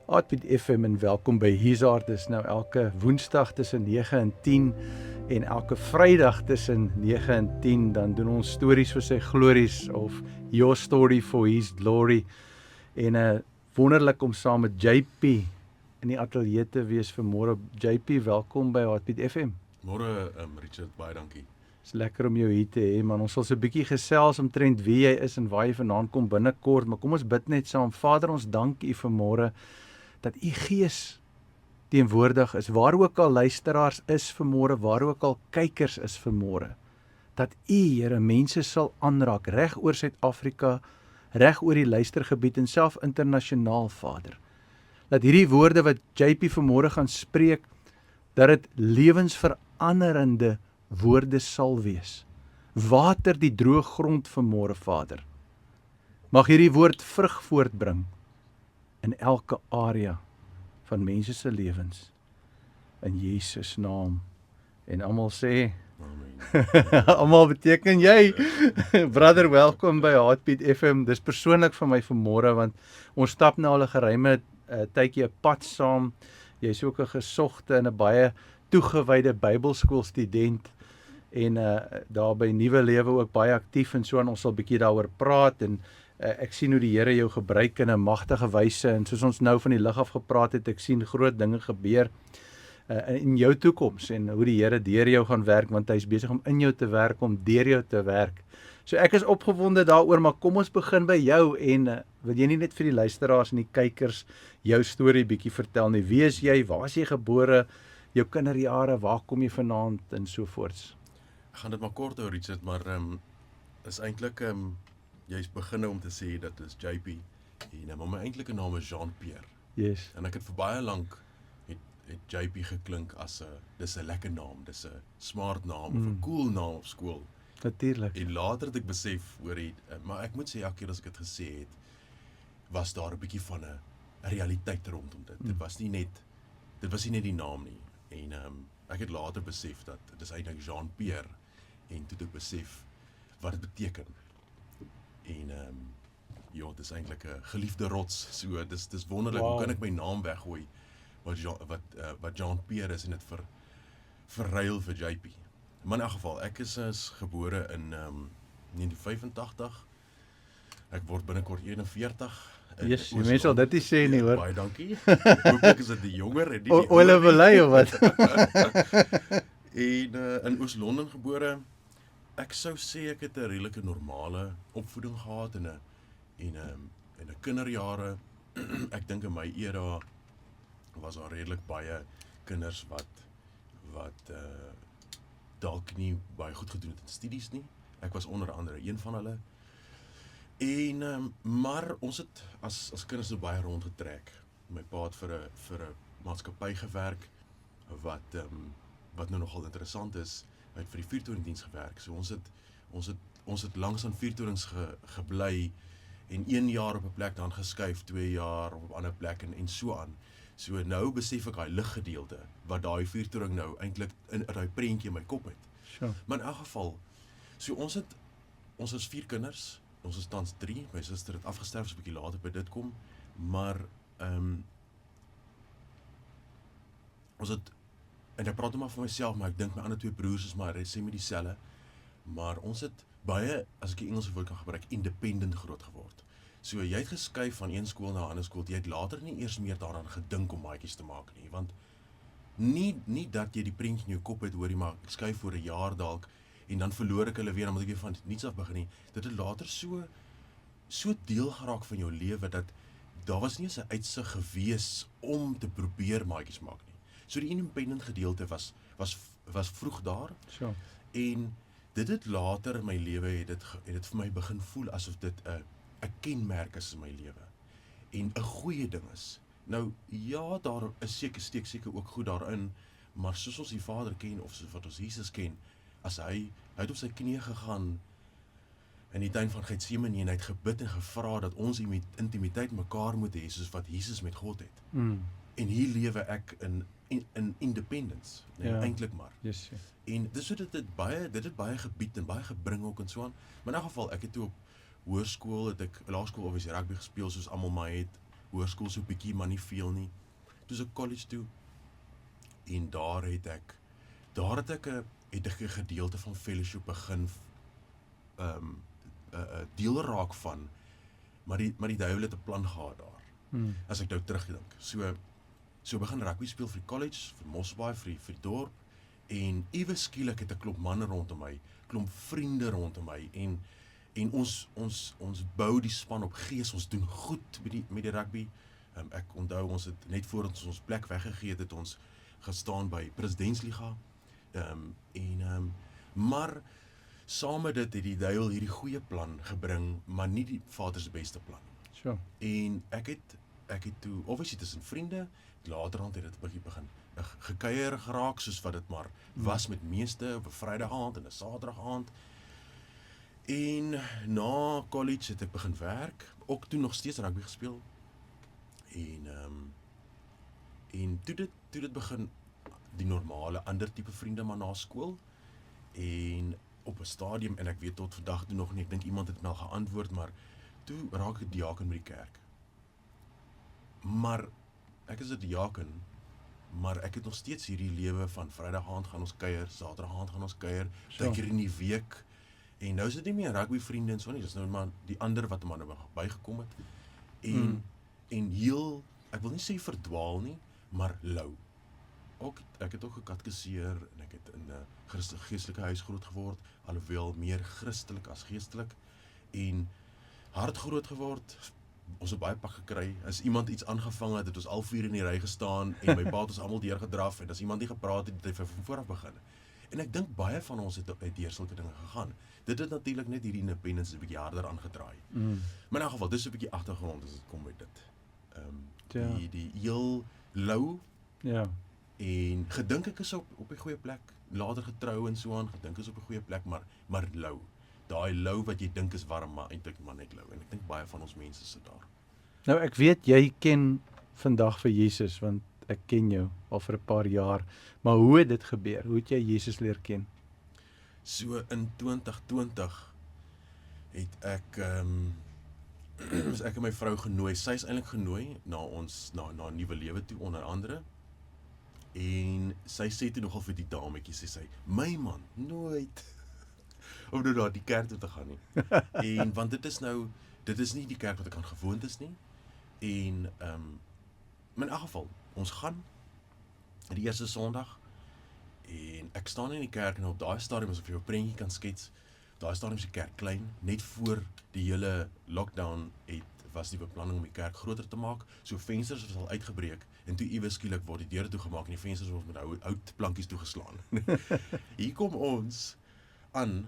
Heartbeat FM en welkom by Hizard. Dis nou elke woensdag tussen 9 en 10 en elke Vrydag tussen 9 en 10 dan doen ons stories vir sy glories of Your Story for His Glory. En wonderlik om saam met JP in die ateljee te wees vanmôre. JP, welkom by Heartbeat FM. Môre Richard, baie dankie. Is lekker om jou hier te hê, man. Ons sal so 'n bietjie gesels omtrent wie jy is en waar jy vandaan kom binnekort, maar kom ons bid net saam. Vader, ons dank U vanmôre dat U Gees teenwoordig is, waar ook al luisteraars is vanmôre, waar ook al kykers is vanmôre, dat U, Here, mense sal aanraak, reg oor Suid-Afrika, reg oor die luistergebied en self internasionaal, Vader. Dat hierdie woorde wat JP vanmôre gaan spreek, dat dit lewensveranderende woorde sal wees. Water die droë grond vanmôre, Vader. Mag hierdie woord vrug voortbring in elke area van mense se lewens. In Jesus naam. En almal sê, Amen. almal beteken jy. Brother, welkom by Heartbeat FM. Dis persoonlik vir my vanmôre want ons stap nou al 'n geruime tydjie 'n pad saam. Jy's ook 'n gesogte en 'n baie toegewyde Bybelskoolstudent en daar by Nuwe Lewe ook baie aktief en so en ons sal 'n bietjie daaroor praat en ek sien hoe die Here jou gebruik in 'n magtige wyse en soos ons nou van die lig af gepraat het, ek sien groot dinge gebeur in jou toekoms en hoe die Here deur jou gaan werk want hy's besig om in jou te werk, om deur jou te werk. So ek is opgewonde daaroor, maar kom ons begin by jou en wil jy nie net vir die luisteraars en die kykers jou storie bietjie vertel nie. Wie is jy? Waar is jy gebore? Jou kinderjare, waar kom jy vanaand en so voorts? Ek gaan dit maar kort hou Richard, maar is eintlik jy's beginne om te sê dat is JP en maar my eintlike naam is Jean-Pierre. Yes. En ek het vir baie lank het JP geklink as dis 'n lekker naam, dis 'n smart naam of 'n cool naam op skool. Natuurlik. En later het ek besef oor maar ek moet sê elke keer as ek dit gesê het, was daar 'n bietjie van 'n realiteit rondom dit. Dit was nie net die naam nie. En ek het later besef dat dit is eintlik Jean-Pierre en toe het ek besef wat dit beteken. En ja, dit is eintlik 'n geliefde rots. So dis wonderlik. Wow. Hoe kan ek my naam weggooi wat Jean-Pierre is en dit verruil vir JP. Maar in elk geval, ek is gebore in 1985. Ek word binnekort 41. Yes, die mense sal dit nie sê nie, hoor. Baie dankie. Hooplik is dit die jonger en nie die ouer Oule nie. belei of wat? En in Oos-London gebore. Ek sou sê ek het 'n redelike normale opvoeding gehad en 'n kinderjare. Ek dink in my era was daar redelik baie kinders wat dalk nie baie goed gedoen het in studies nie. Ek was onder andere een van hulle. En maar ons het as kinders so baie rondgetrek. My pa het vir 'n maatskappy gewerk wat nou nogal interessant is. Hy het vir die vuurtoringdiens gewerk. So ons het langs aan vuurtorings gebly en 1 jaar op 'n plek dan geskuif, 2 jaar op 'n ander plek en so aan. So nou besef ek daai liggedeelte wat daai vuurtoring nou eintlik in daai prentjie in my kop het. Sure. Maar in elk geval, so ons is 4 kinders. Ons is tans 3. My suster het afgesterf, so 'n bietjie later by dit kom. Maar ons het en ek praat nou maar vir myself, maar ek dink my ander 2 broers is maar sê met dieselfde. Maar ons het baie, as ek die Engelse woord kan gebruik, independent groot geword. So jy het geskuif van een skool na 'n ander skool. Jy het later nie eers meer daaraan gedink om maatjies te maak nie, want nie dat jy die prentjie in jou kop het, hoorie, maar ek skuif vir 'n jaar dalk en dan verloor ek hulle weer, dan moet ek weer van niets af begin nie. Dit het later so deel geraak van jou lewe dat daar was nie eens 'n uitsig gewees om te probeer maatjies maak nie. So die independent gedeelte was vroeg daar. Sure. En dit het later in my lewe het dit vir my begin voel asof dit 'n kenmerk is in my lewe en 'n goeie ding is. Nou ja, daar is steek seker ook goed daarin, maar soos ons die Vader ken of soos wat ons Jesus ken, as hy het op sy knieë gegaan in die tuin van Getsemane en hy het gebid en gevra dat ons intimiteit mekaar moet hê soos wat Jesus met God het. En hier lewe ek in independence, Ja. eintlik maar. Yes. En dis so dit het baie gebied en baie gebring ook en so aan. Maar in elk geval, ek het toe op hoërskool het ek laerskool obviously rugby gespeel soos almal maar het. hoërskool so bietjie, maar nie veel nie. Toe is ek college toe, en daar het ek 'n gedeelte van fellowship begin deel raak van, maar die duiwel het 'n plan gehad daar. As ek nou terugdink. So begin rugby speel vir die college, vir Mosselbaai, vir die dorp, en ewe skielik het 'n klomp manne rondom my, klomp vriende rondom my, en ons bou die span op gees, ons doen goed met die rugby. Ek onthou, ons het net voordat ons plek weggegee het ons gestaan by Presidentsliga, maar saam met dit het die duiwel hierdie goeie plan gebring, maar nie die Vader se beste plan. Sure. En ek het toe, obviously tussen vriende, laterhand het dit 'n bietjie begin gekuier geraak, soos wat dit maar was met meeste, op 'n Vrydag aand en 'n Saterdag aand. En na college het ek begin werk, ook toe nog steeds rugby gespeel. En toe dit begin, die normale ander tipe vriende maar na skool, en op 'n stadium, en ek weet tot vandag toe nog nie, ek dink iemand het my al geantwoord, maar toe raak ek diaken met die kerk. Maar ek is 'n diaken, maar ek het nog steeds hierdie lewe van Vrydag aand gaan ons kuier, Saterdag aand gaan ons kuier, Sure. keer in die week. En nou is dit nie meer rugby vriende en so nie, dis nou maar die ander wat maar nou bygekom het. En heel, ek wil nie sê verdwaal nie, maar lou. Ek het ook gekatkeseer, en ek het in 'n geestelike huis groot geword, alhoewel meer Christelik as geestelik, en hard groot geword. Ons het baie pak gekry. As iemand iets aangevang het ons al 4 in die ry gestaan, en my pa het ons almal deurgedraf, en as iemand nie gepraat het hy van vooraf begin. En ek dink baie van ons het deur sulke dinge gegaan. Dit het natuurlik net hierdie independence 'n bietjie harder aangedraai. Maar in elk geval, dis 'n bietjie agtergrond as dit kom by dit. Die heel lou, Ja. en gedink ek is op 'n goeie plek, later getrou en so aan, gedink is op 'n goeie plek, maar lou. Daai lou wat jy dink is warm, maar eintlik maar net lou. En ek dink baie van ons mense sit daar. Nou ek weet jy ken vandag vir Jesus, want ek ken jou al vir 'n paar jaar, maar hoe het dit gebeur? Hoe het jy Jesus leer ken? So in 2020 het ek is ek en my vrou genooi. Sy is eintlik genooi na ons na 'n nuwe lewe toe, onder andere. En sy sê toe nogal vir die dametjie, sê, my man, nooit om nou daar die kerk toe te gaan nie. En want dit is nie die kerk wat ek aan gewoond is nie. En maar in elk geval, ons gaan die eerste Sondag, en ek staan in die kerk, en op daai stadium, as ek vir jou 'n prentjie kan skets, daai stadium is die kerk klein, net voor die hele lockdown was die beplanning om die kerk groter te maak, so vensters was al uitgebreek, en toe iewes skielik word die deure toegemaak, en die vensters word met hout plankies toegeslaan. Hier kom ons aan,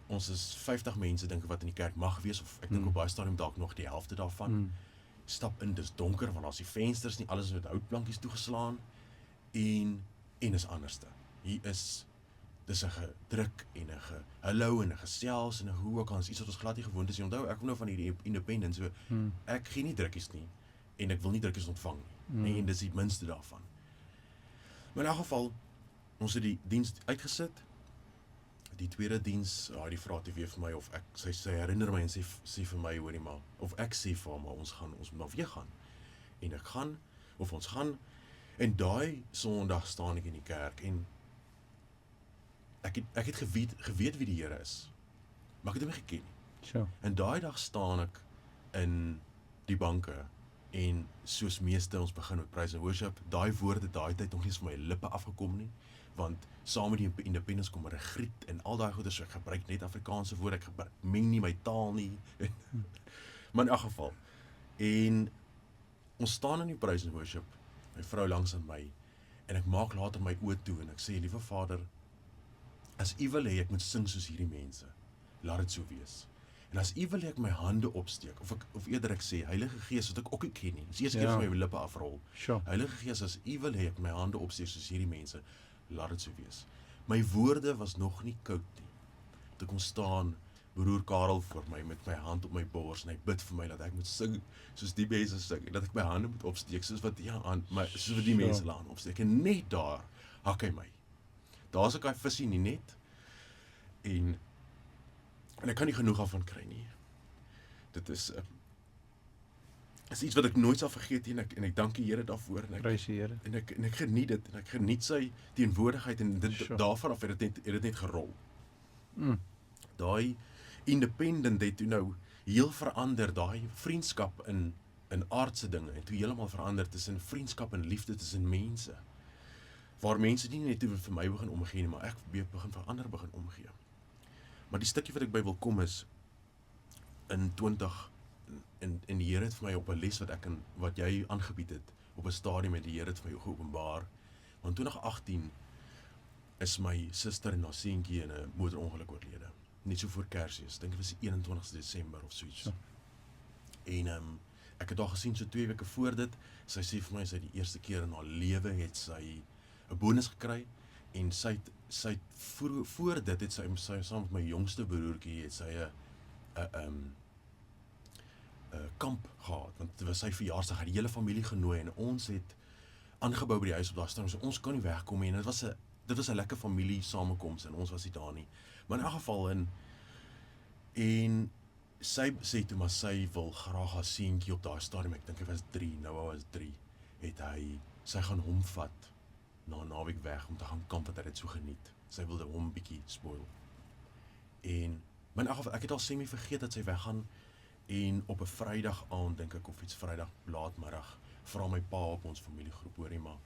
ons is 50 mense, dink ek, wat in die kerk mag wees, of ek dink op baie stadium dalk nog die helfte daarvan. Stap in, dis donker, want daar's die vensters nie, alles is met houtplankies toegeslaan, en is anderste. Dis 'n gedruk, en 'n hallo, en 'n gesels, en 'n hoe ook al, is iets wat ons glad nie gewoond is. Jy onthou, ek kom nou van hierdie independence, so ek gee nie drukkies nie, en ek wil nie drukkies ontvang nie, en dis die minste daarvan. Maar in elk geval, ons het die diens uitgesit. Die tweede diens, die vra toe weer vir my, of sy herinner my en sê vir my, hoorie maar, of ek sê vir hom, maar ons moet maar weer gaan. En ek gaan, of ons gaan, en daai Sondag staan ek in die kerk, en ek het geweet wie die Here is, maar ek het hom nie geken nie. Sure. En daai dag staan ek in die banke, en soos meeste ons begin met praise and worship, daai woorde daai tyd nog nie van my lippe afgekom nie, want saam met die independence kom regriet en al daai goeie, so ek gebruik net Afrikaanse woorde, ek meng nie my taal nie. Maar in elk geval, en ons staan in die praise and worship, my vrou langs aan my, en ek maak later my oë toe, en ek sê, liewe Vader, as U wil hê ek moet sing soos hierdie mense, laat dit so wees. En as U wil hê ek my hande opsteek, of eerder ek sê, Heilige Gees, wat ek ook nie ken nie, dis eers keer vir my lippe afrol. Sure. Heilige Gees, as U wil hê ek my hande opsteek soos hierdie mense, laat dit so wees. My woorde was nog nie koud nie. Toe ek kon staan, broer Karel voor my, met my hand op my bors, en hy bid vir my, dat ek moet sing, soos die mense sing, en dat ek my hande moet opsteek, soos wat die mense laat opsteek, en net daar, hak hy my. Daar is ek hy visie in die net, en ek kan nie genoeg daarvan kry nie. Dit is, is iets wat ek nooit sal vergeet nie, en ek dank die Here daarvoor, Prys die Here. en ek geniet dit, en ek geniet sy teenwoordigheid, en Sure. daarvan af het dit net gerol. Mm. Daai independent het toe nou heel verander, daai vriendskap in aardse dinge, en toe heeltemal verander tussen vriendskap en liefde tussen mense, waar mense nie net toe vir my begin omgee nie, maar ek begin vir ander begin omgee. Maar die stukkie wat ek by wil kom is, in 20, en die Here het vir my op 'n les wat jy aangebied het, op 'n stadium het die Here het vir my geopenbaar, want in 2018 is my suster en haar seentjie in 'n motorongeluk oorlede, net so voor Kersfees, dink dit was die 21ste Desember of so iets. Ja. En ek het haar gesien so 2 weke voor dit, sy sê vir my, sy die eerste keer in haar lewe het sy 'n bonus gekry, en sy het voor dit het sy saam met my jongste broertjie het sy 'n kamp gehad, want dit was sy verjaarsdag, die hele familie genooi, en ons het aangebou by die huis op daai stadium, so ons kon nie wegkom nie, en dit was 'n lekker familie samekoms, en ons was nie daar nie. Maar in elk geval, en sy sê toe, maar sy wil graag haar seentjie op daai stadium, ek dink hy was 3, nou was 3, sy gaan hom vat na 'n naweek weg om te gaan kamp, wat hy dit so geniet. Sy wilde hom bietjie spoil. Maar in elk geval, ek het al semi vergeet dat sy weggaan, en op 'n Vrydag aand, dink ek, of iets Vrydag laatmiddag, vra my pa op ons familiegroep, hoorie, maar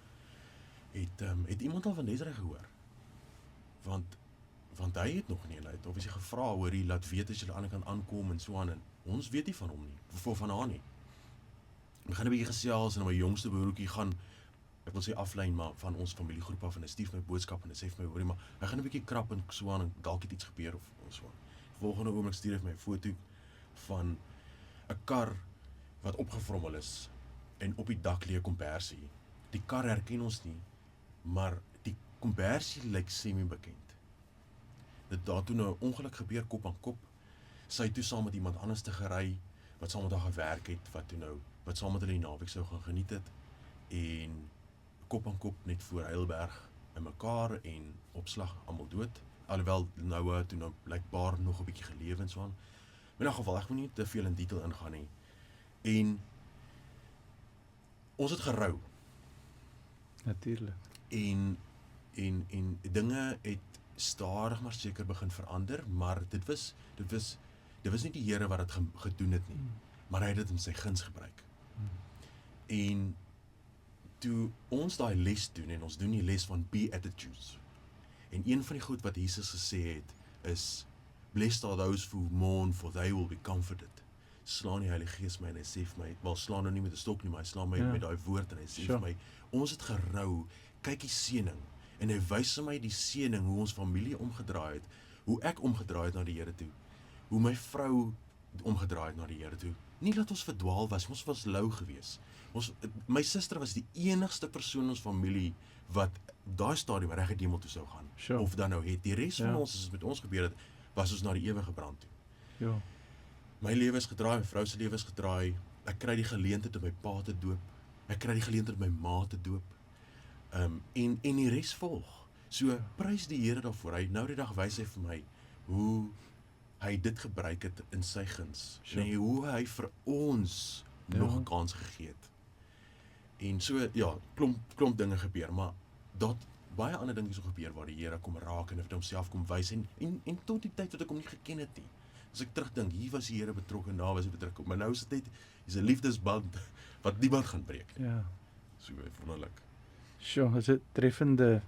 het iemand al van Desiree gehoor? Want hy het nog nie, en hy het obviously gevra, hoorie, laat weet as jy aan die ander kant aankom, en so aan, en ons weet nie van hom nie, of van haar nie. We gaan 'n bietjie gesels, en my jongste broertjie gaan, ek wil sê aflyn, maar van ons familiegroep af, en hy stuur my boodskap, en hy sê vir my, hoorie, maar hy gaan 'n bietjie krap, en so aan, en dalk het iets gebeur, of so aan. Volgende oomblik stuur hy vir my 'n foto van 'n kar wat opgevrommel is, en op die dak lê 'n kombersie. Die kar herken ons nie, maar die kombersie lyk semi-bekend. Dit daar toe nou 'n ongeluk gebeur, kop aan kop. Sy het toe saam met iemand anders te gery, wat saam met haar gewerk het, wat saam met hulle die naweek sou gaan geniet het, en kop aan kop net voor Heilberg in mekaar, en opslag almal dood, alhoewel Noah toe nou blykbaar nog 'n bietjie gelewe en so aan. Maar in 'n geval, ek moet nie te veel in detail ingaan nie. En ons het gerou, Natuurlik. en dinge het stadig maar seker begin verander, maar dit was nie die Here wat dit gedoen het nie, maar hy het dit in sy guns gebruik. En toe ons daai les doen, en ons doen die les van Beatitudes, en een van die goed wat Jesus gesê het, is, blessed are those who mourn, for they will be comforted. Slaan die Heilige Gees my, en hy sê vir my, wel, slaan nou nie met 'n stok nie, maar hy slaan my met daai woord, en hy sê vir my, ons het gerou, kyk die seëning, en hy wys vir my die seëning, hoe ons familie omgedraai het, hoe ek omgedraai het na die Here toe, hoe my vrou omgedraai het na die Here toe. Nie dat ons verdwaal was, ons was lou gewees. My suster was die enigste persoon in ons familie wat daai stadium reg uit hemel toe sou gaan. Sure. Of dan nou het die res van ons, as dit met ons gebeur het, was ons na die ewige brand toe. Ja. My lewe is gedraai, my vrou se lewe is gedraai. Ek kry die geleentheid om my pa te doop. Ek kry die geleentheid om my ma te doop. En die res volg. So prys die Here daarvoor. Hy nou die dag wys hy vir my hoe hy dit gebruik het in sy guns. Sure. En hoe hy vir ons nog 'n kans gegee het. En so, ja, klomp dinge gebeur, maar dat baie ander dinge so gebeur waar die Here kom raak en het homself kom wys, en tot die tyd wat ek hom nie geken het nie. As ek terugdink, hier was die Here betrokke, daar was hy betrokke, maar nou is dit net, is 'n liefdesband wat niemand gaan breek nie. Ja. So wonderlik. Sjoe, dis 'n treffende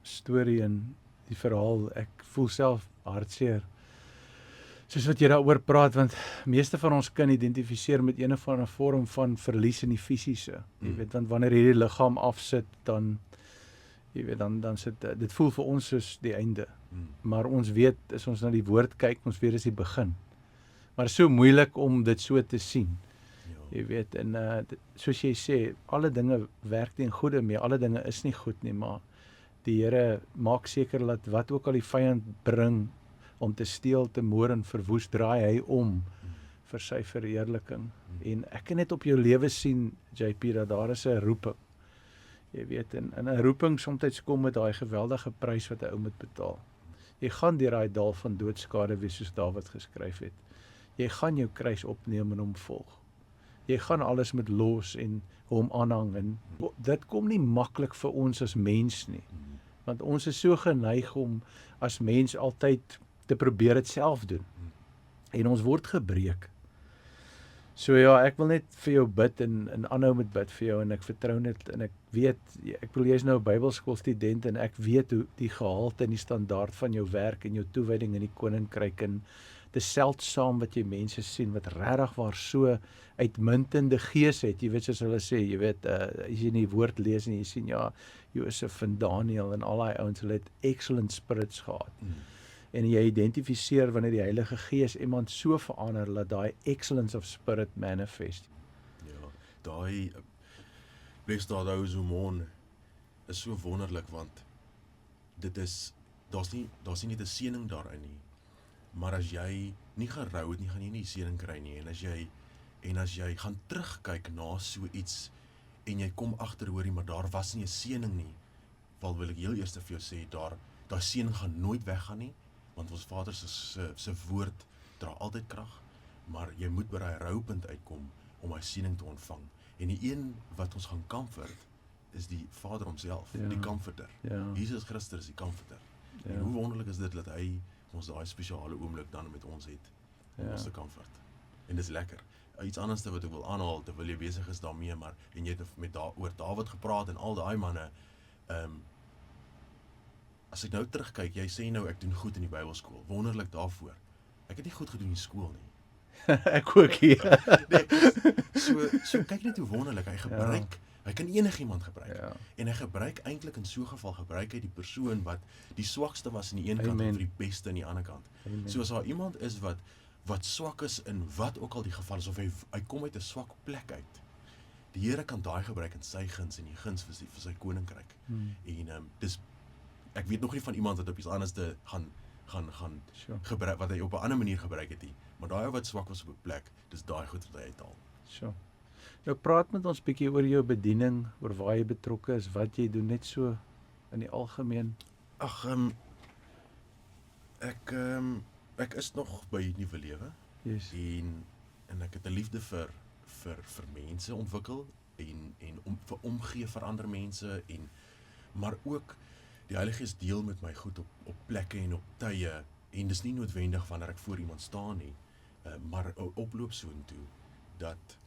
storie in die verhaal. Ek voel self hartseer soos wat jy daaroor praat, want meeste van ons kan identifiseer met een of ander vorm van verlies in die fisiese. Jy weet, want wanneer hierdie liggaam afsit, dan jy weet, dan sit dit voel vir ons soos die einde. Maar ons weet, as ons na die woord kyk, ons weet dis die begin. Maar so moeilik om dit so te sien. Ja. Jy weet, en soos jy sê, alle dinge werk ten goeie mee, alle dinge is nie goed nie, maar die Here maak seker dat wat ook al die vyand bring om te steel, te moor en verwoes, draai hy om vir sy verheerliking. En ek kan net op jou lewe sien, JP, dat daar is 'n roeping. Jy weet, en 'n roeping soms kom met daai geweldige prys wat 'n ou moet betaal. Jy gaan deur daai dal van doodskade wees, soos Dawid geskryf het. Jy gaan jou kruis opneem en hom volg. Jy gaan alles met los en hom aanhang en dit kom nie maklik vir ons as mens nie. Want ons is so geneig om as mens altyd te probeer dit self doen. En ons word gebreek. So ja, ek wil net vir jou bid en aanhou met bid vir jou en ek vertrou net en ek weet, ek wil jy's nou 'n Bybelskoolstudent en ek weet hoe die gehalte en die standaard van jou werk en jou toewyding in die koninkryk en dis seldsaam wat jy mense sien wat regtig waar so uitmuntende gees het. Jy weet soos hulle sê, jy weet as jy die woord lees en jy sien ja, Josef en Daniel en al daai ouens, hulle het excellent spirits gehad. En jy identifiseer wanneer die Heilige Gees iemand so verander dat daai excellence of spirit manifest. Ja, daai blessed are those who mourn is so wonderlik want dit is daar's nie net 'n seëning daarin nie. Maar as jy nie gerou het nie, gaan jy nie die seëning kry nie. En as jy gaan terugkyk na so iets en jy kom agter hoorie maar daar was nie 'n seëning nie. Wel wil ek heel eers vir jou sê daai seëning gaan nooit weggaan nie. Want ons Vader se woord dra altyd krag, maar jy moet by daai roupunt uitkom om hy seëning te ontvang. En die een wat ons gaan comfort is die Vader homself, die comforter. Ja. Jesus Christus is die comforter. Ja. En hoe wonderlik is dit dat hy ons daai spesiale oomblik dan met ons het om ons te comfort. En dis lekker. Iets anders wat ek wil aanhaal terwyl jy besig is daarmee, maar en jy het met oor Dawid gepraat en al daai manne. As ek nou terugkyk, jy sê nou ek doen goed in die Bybelskool. Wonderlik daarvoor. Ek het nie goed gedoen in die skool nie. Ek ook hier. Nee, so kyk net hoe wonderlik hy gebruik. Hy kan enigiemand gebruik. Ja. En hy gebruik eintlik in so 'n geval gebruik hy die persoon wat die swakste was aan die een kant en vir die beste aan die ander kant. Amen. So as daar iemand is wat swak is in wat ook al die geval is of hy kom uit 'n swak plek uit. Die Here kan daai gebruik in sy guns en die guns vir sy koninkryk. En dis ek weet nog nie van iemand wat op iets anders te gaan gebruik wat hy op 'n ander manier gebruik het nie. Maar daai wat swak was op 'n plek, dis daai goed wat hy uithaal. So. Nou praat met ons bietjie oor jou bediening, oor waar jy betrokke is, wat jy doen net so in die algemeen. Ag, ek is nog by Nuwe Lewe. Yes. En ek het 'n liefde vir mense ontwikkel en vir omgee vir ander mense maar ook die Heilige Gees deel met my goed op plekke en op tye en dis nie noodwendig wanneer ek voor iemand staan nie, maar oploop soontoe dat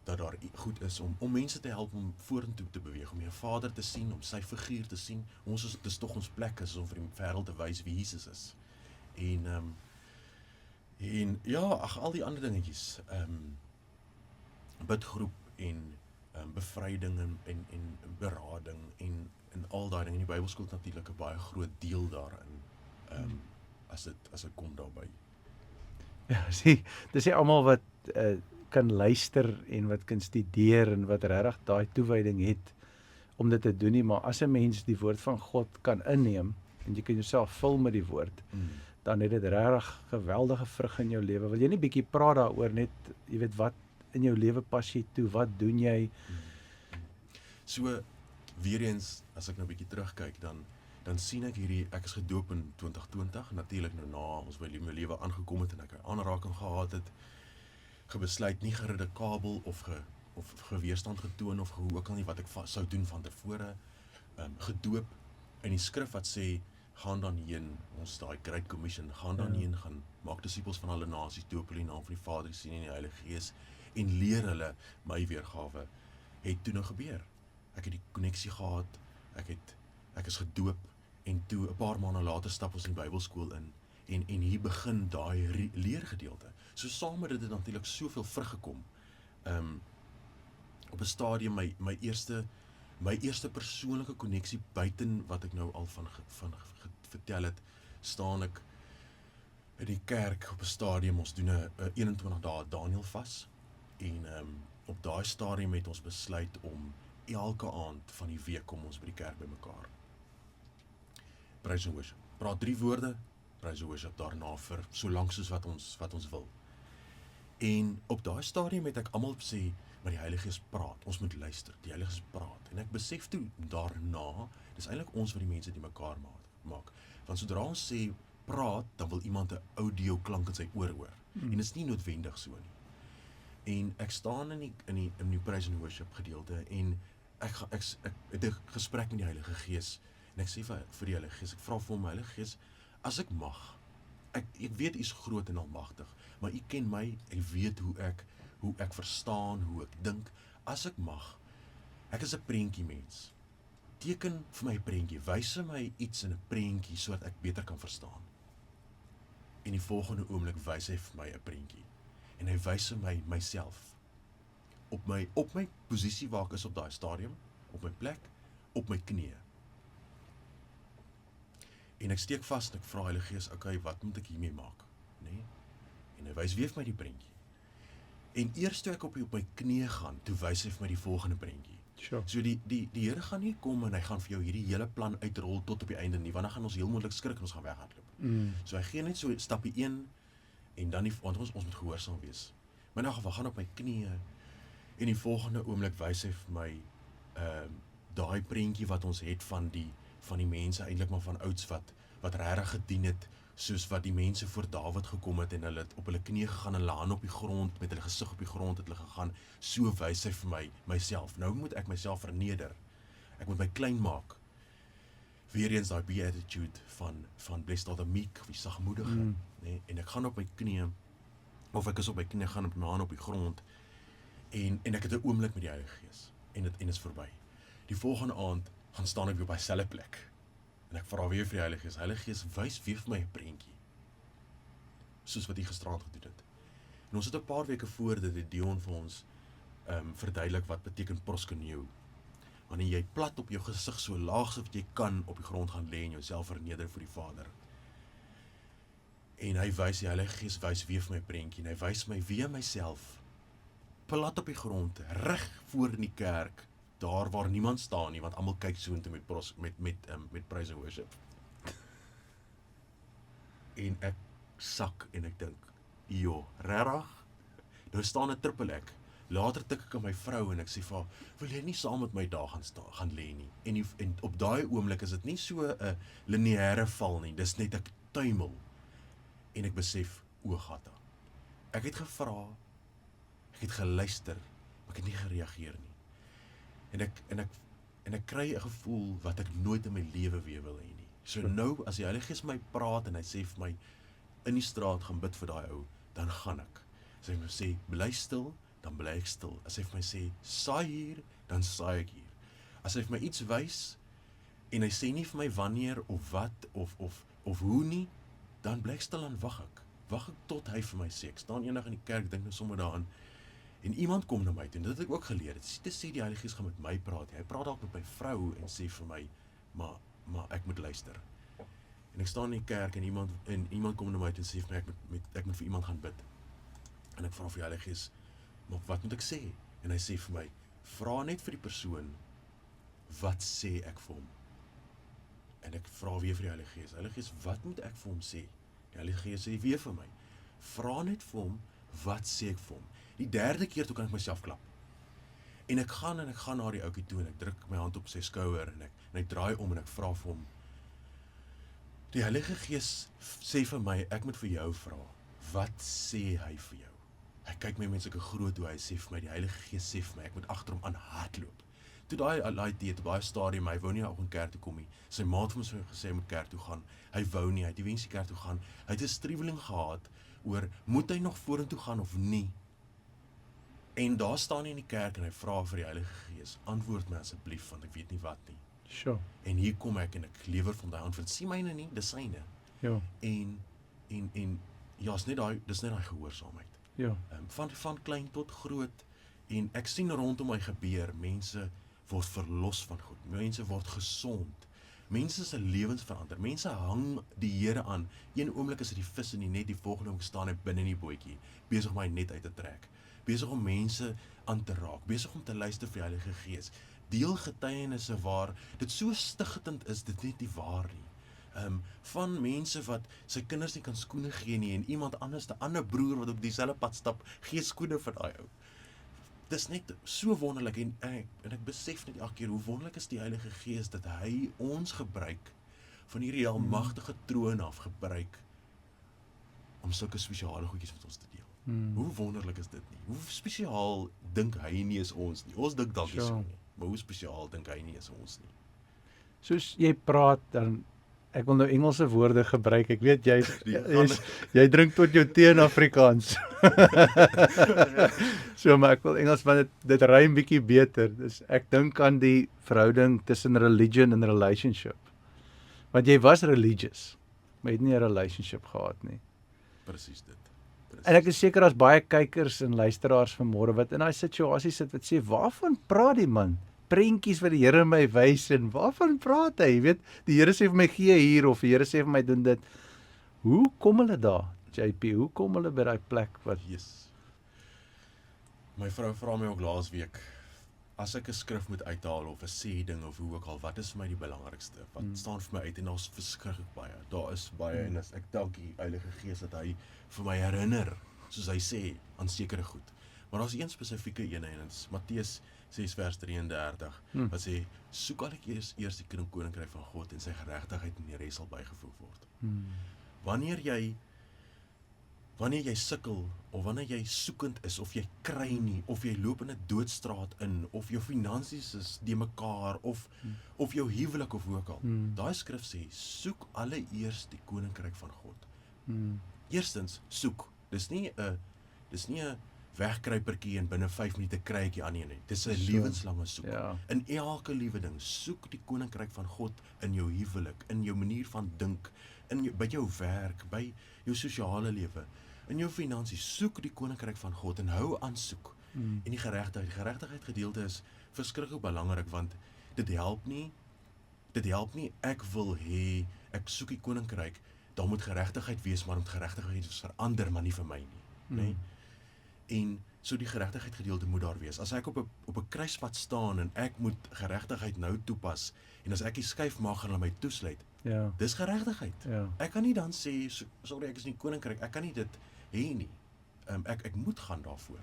daar goed is om mense te help om vorentoe te beweeg, om jou Vader te sien, om sy figuur te sien. Dis tog ons plek is om vir die wêreld te wys wie Jesus is. En ja, al die ander dingetjies, bidgroep en bevryding en berading en al daai dinge. Die Bybelskool het natuurlik 'n baie groot deel daarin, as dit kom daarby. Ja, dis nie almal wat kan luister en wat kan studeer en wat regtig daai toewyding het om dit te doen nie, maar as 'n mens die woord van God kan inneem en jy kan jouself vul met die woord, dan het dit regtig geweldige vrug in jou lewe. Wil jy nie bietjie praat daaroor net, jy weet wat in jou lewe pas jy toe, wat doen jy? So weer eens, as ek nou 'n bietjie terugkyk, dan sien ek ek is gedoop in 2020, natuurlik nou na ons by my lewe aangekom het en ek 'n aanraking gehad het, gebesluit nie geredekabel of geweerstand getoon of hoe ook al nie wat ek sou doen van tevore, gedoop in die skrif wat sê, gaan dan heen, ons daai Great Commission, gaan dan heen, gaan maak disippels van alle nasies, doop hulle in die naam van die Vader, die Seun en die Heilige Gees en leer hulle my weergawe, het toe nou gebeur. Ek het die koneksie gehad, ek is gedoop en toe 'n paar maande later stap ons in die Bybelskool in en hier begin daai leergedeelte. So saam met dit het natuurlik soveel vrug gekom. Op 'n stadium my eerste persoonlike koneksie buiten wat ek nou al van vertel het, staan ek in die kerk op 'n stadium, ons doen 'n 21 dae Daniel vas en op daai stadium het ons besluit om elke aand van die week kom ons by die kerk bymekaar. Praise and worship. Praat 3 woorde, praise and worship daarna vir so lank soos wat ons wil. En op daai stadium het ek almal sê, maar die Heilige Gees praat, ons moet luister, die Heilige Gees praat. En ek besef toe daarna, dis eintlik ons wat die mense die mekaar maak. Want sodra ons sê praat, dan wil iemand 'n audio klank in sy oor hoor. En dit is nie noodwendig so nie. En ek staan in die praise and worship gedeelte en ek het 'n gesprek met die Heilige Gees en ek sê vir die Heilige Gees, ek vra vir hom, Heilige Gees, as ek mag, ek weet U is groot en almagtig, maar U ken my, U weet hoe ek verstaan, hoe ek dink. As ek mag, ek is 'n prentjie mens. Teken vir my 'n prentjie, wys vir my iets in 'n prentjie sodat ek beter kan verstaan. En die volgende oomblik wys hy vir my 'n prentjie. En hy wys vir my myself. Op my posisie waar ek is op daai stadium, op my plek, op my knieë. En ek steek vas en ek vra Heilige Gees, okay, wat moet ek hiermee maak? Nee? En hy wys weer vir my die prentjie. En eers toe ek op my knieë gaan, toe wys hy vir my die volgende prentjie. Sure. So die Here gaan nie kom en hy gaan vir jou hierdie hele plan uitrol tot op die einde nie, want dan gaan ons heel moontlik skrik en ons gaan weghardloop. So hy gee net so stapie 1 en dan want ons moet gehoorsaam wees. Maar in elk geval gaan op my knieë en die volgende oomblik wys hy vir my daai prentjie wat ons het van die mense eintlik maar van ouds wat regtig gedien het, soos wat die mense voor Dawid gekom het en hulle het op hulle knieë gegaan en hulle hande op die grond, met hulle gesig op die grond het hulle gegaan, so wys hy vir my myself. Nou moet ek myself verneder. Ek moet my klein maak. Weer eens daai beatitude van blessed are the meek, die sagmoedige, nee? En ek gaan op my knieë, of ek is op my knieë, gaan op my hande op die grond, en ek het 'n oomblik met die Heilige Gees, en dit is verby. Die volgende aand gaan staan ek weer op dieselfde plek. En ek vra weer vir die Heilige Gees, Heilige Gees, wys weer vir my 'n prentjie. Soos wat U gisteraand gedoen het. En ons het 'n paar weke voor dit het Dion vir ons verduidelik wat beteken proskuneo. Wanneer jy plat op jou gesig so laag so wat jy kan op die grond gaan lê en jouself verneder voor die Vader. En hy wys, die Heilige Gees wys weer vir my prentjie en hy wys my weer myself plat op die grond, reg voor in die kerk, daar waar niemand staan nie, want almal kyk so intoe met praise and worship. En ek sak en ek dink, joh, regtig? Nou staan 'n trippelek. Later tik ek aan my vrou en ek sê vir haar, wil jy nie saam met my daar gaan lê nie? En op daai oomblik is dit nie so 'n lineêre val nie, dis net ek tuimel. En ek besef, o gata. Ek het gevra, ek het geluister, maar ek het nie gereageer nie. En ek kry 'n gevoel wat ek nooit in my lewe weer wil hê nie. So nou, as die Heilige Gees my praat en hy sê vir my, in die straat gaan bid vir daai ou, dan gaan ek. As hy my sê, bly stil, dan bly ek stil. As hy vir my sê, saai hier, dan saai ek hier. As hy vir my iets wys, en hy sê nie vir my wanneer, of wat, of hoe nie, dan bly ek stil en wag ek. Wag ek tot hy vir my sê. Ek staan eendag in die kerk, dink nou sommer daaraan, en iemand kom na my toe, en dit het ek ook geleer, dit sê die Heilige Gees gaan met my praat, hy praat dalk met my vrou, en sê vir my, maar ek moet luister. En ek staan in die kerk, en iemand kom na my toe, en sê vir my, ek moet vir iemand gaan bid. En ek vra vir die Heilige Gees, maar wat moet ek sê? En hy sê vir my, vra net vir die persoon, wat sê ek vir hom? En ek vra weer vir die Heilige Gees, wat moet ek vir hom sê? Die Heilige Gees sê weer vir my, vra net vir hom, wat sê ek vir hom? Die derde keer toe kan ek myself klap. En ek gaan na die ouetjie toe, en ek druk my hand op sy skouer, en ek draai om, en ek vra vir hom, die Heilige Gees sê vir my, ek moet vir jou vra, wat sê hy vir jou? Hy kyk my met sulke groot oë, hy sê vir my, die Heilige Gees sê vir my, ek moet agter hom aan hardloop. Toe daai tyd, op daai stadium, hy wou nie ook in kerk toe kom nie. Sy maat het hom gesê, hy moet kerk toe gaan. Hy wou nie, hy het die wens die kerk toe gaan. Hy het 'n striweling gehad oor, moet hy nog vorentoe gaan of nie? En daar staan hy in die kerk en hy vra vir die Heilige Gees, antwoord my asseblief, want ek weet nie wat nie. Sure. En hier kom ek en ek lewer van daai antwoord, sien myne nie, dis syne. Ja. En ja, dis net daai gehoorsaamheid. Ja. Van klein tot groot, en ek sien rondom my gebeur, mense word verlos van goed, mense word gesond, mense se lewens verander, mense hang die Here aan, een oomblik is dit die vis in die net, die volgende oomblik staan hy binne in die bootjie, besig om my net uit te trek, besig om mense aan te raak, besig om te luister vir die Heilige Gees, deel getuienisse waar dit so stigtend is, dit net nie waar nie. Van mense wat sy kinders nie kan skoene gee nie, en iemand anders, 'n ander broer wat op dieselfde pad stap, gee skoene vir daai ou. Dis net so wonderlik, en ek besef net elke keer hoe wonderlik is die Heilige Gees, dat hy ons gebruik, van hierdie almagtige troon af gebruik, om sulke spesiale goedjies met ons te deel. Hoe wonderlik is dit nie? Hoe spesiaal dink hy nie is ons nie? Ons dink dalk nie so nie, maar hoe spesiaal dink hy nie is ons nie? Soos jy praat, dan ek wil nou Engelse woorde gebruik. Ek weet jy drink tot jou tee in Afrikaans. So, maar ek wil Engels, want dit rym bietjie beter. Dus ek dink aan die verhouding tussen religion en relationship. Want jy was religious, maar jy het nie 'n relationship gehad nie. Presies dit. En ek is seker as baie kykers en luisteraars vanmôre wat in daai situasie sit wat sê, waarvan praat die man? Prentjies wat die Here my wys en waarvan praat hy? Jy weet, die Here sê vir my gee hier of die Here sê vir my doen dit. Hoe kom hulle daar, JP? Hoe kom hulle by daai plek wat Yes. My vrou vra my ook laasweek, as ek 'n skrif moet uithaal of 'n sê ding of hoe ook al, wat is vir my die belangrikste? Wat staan vir my uit? En daar's verskriklik baie. Daar is baie en as ek dank die Heilige Gees dat hy vir my herinner, soos hy sê, aan sekere goed. Maar daar's een spesifieke een en dit is Matteus 6 vers 33 wat sê, soek al eers die koninkryk van God en sy geregtigheid en die res sal bygevoeg word. Wanneer jy sukkel, of wanneer jy soekend is, of jy kry nie, of jy loop in 'n doodstraat in, of jou finansies is die mekaar, of jou huwelik of hoe ook al. Daai skrif sê, soek alleeers die koninkryk van God. Eerstens, soek. Dis nie 'n wegkruipertjie en binne 5 minute kry ek die ander een nie. Dis 'n lewenslange soek. Ja. In elke liewe ding, soek die koninkryk van God in jou huwelik, in jou manier van dink, by jou werk, by jou sosiale lewe, in jou finansies, soek die koninkryk van God en hou aan soek. En die geregtigheid gedeelte is verskriklik belangrik, want dit help nie, ek wil hê, ek soek die koninkryk, dan moet geregtigheid wees, maar moet geregtigheid verander, maar nie vir my nie. Nee? En so die geregtigheid gedeelte moet daar wees. As ek op 'n kruispunt staan en ek moet geregtigheid nou toepas, en as ek die skuif maak gaan hulle my toesluit, Ja. dis geregtigheid. Ja. Ek kan nie dan sê, sorry, ek is nie koninkryk, ek kan nie dit hê nie. Ek moet gaan daarvoor.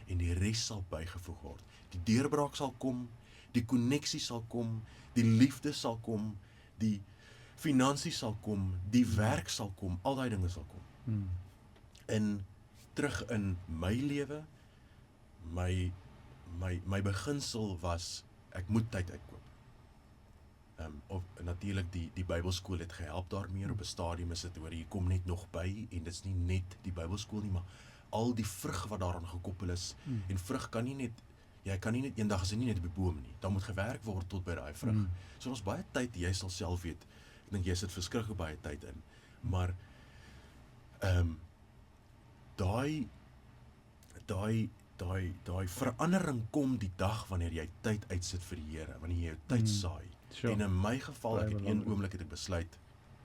En die res sal bygevoeg word. Die deurbraak sal kom, die koneksie sal kom, die liefde sal kom, die finansies sal kom, die werk sal kom, al daai dinge sal kom. En terug in my lewe, my beginsel was, ek moet tyd uitkoop. Of natuurlik die Bybelskool het gehelp daarmee. Op 'n stadium is dit hoor, jy kom net nog by, en dit's nie net die Bybelskool nie, maar al die vrug wat daaraan gekoppel is. En vrug kan nie net, jy kan nie net eendag, is dit nie net op die boom nie. Dan moet gewerk word tot by daai vrug. So ons baie tyd, jy sal self weet, ek dink jy sit verskriklik baie tyd in. Maar daai verandering kom die dag wanneer jy tyd uitsit vir die Here, wanneer jy jou tyd saai. Sure. En in my geval, Baie ek het een belangrik. oomblik het ek besluit,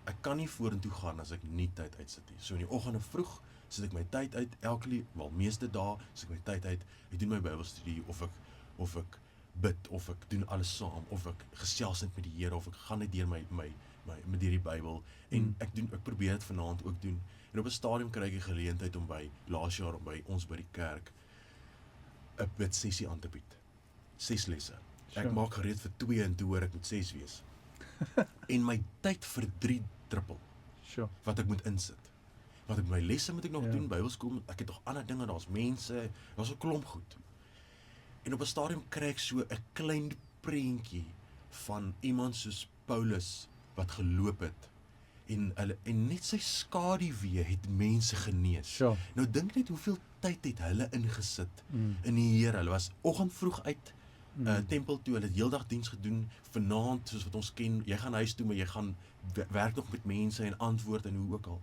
ek kan nie vorentoe gaan as ek nie tyd uitsit nie. So in die oggende vroeg sit ek my tyd uit, meeste dae sit ek my tyd uit, ek doen my Bybelstudie, of ek bid, of ek doen alles saam, of ek gesels net met die Here, of ek gaan net deur met deur die Bybel, en ek probeer dit vanaand ook doen. En op 'n stadium kry ek die geleentheid om laas jaar by ons by die kerk 'n bidsessie aan te bied. 6 lesse. Ek Sure. maak gereed vir 2 en toe hoor ek moet 6 wees. En my tyd verdriedubbel Sure. wat ek moet insit. Want my lesse moet ek nog Ja. doen, Bybelskool, ek het nog ander dinge, daar's mense, daar's 'n klomp goed. En op 'n stadium kry ek so 'n klein prentjie van iemand soos Paulus wat geloop het en net sy skaduwee het mense genees. Sure. Nou dink net hoeveel tyd het hulle ingesit in die Here. Hulle was oggend vroeg uit tempel toe, hulle het heeldag diens gedoen, vanaand soos wat ons ken, jy gaan huis toe, maar jy gaan werk nog met mense en antwoord en hoe ook al.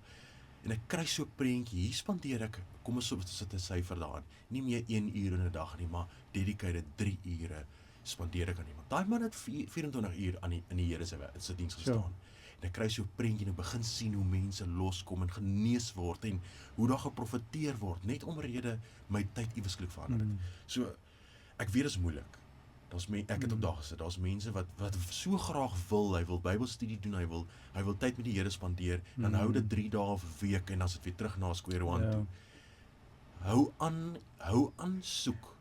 En ek kry so 'n prentjie, hier spandeer ek, kom ons sit 'n syfer daarin, nie meer 1 uur in 'n dag nie, maar dedicated 3 ure spandeer ek aan iemand. Daai man het 24 uur in die Here se diens gestaan. Sure. En ek kry so 'n prentjie en ek begin sien hoe mense loskom en genees word en hoe daar geprofeteer word, net omrede my tyd iewesklik verander het. So, ek weet dit is moeilik. Ek het op daar gesit, daar's mense wat so graag hy wil Bybelstudie doen, hy wil tyd met die Here spandeer, dan hou dit 3 dae of 'n week en dan is dit weer terug na square one toe. Hou aan soek.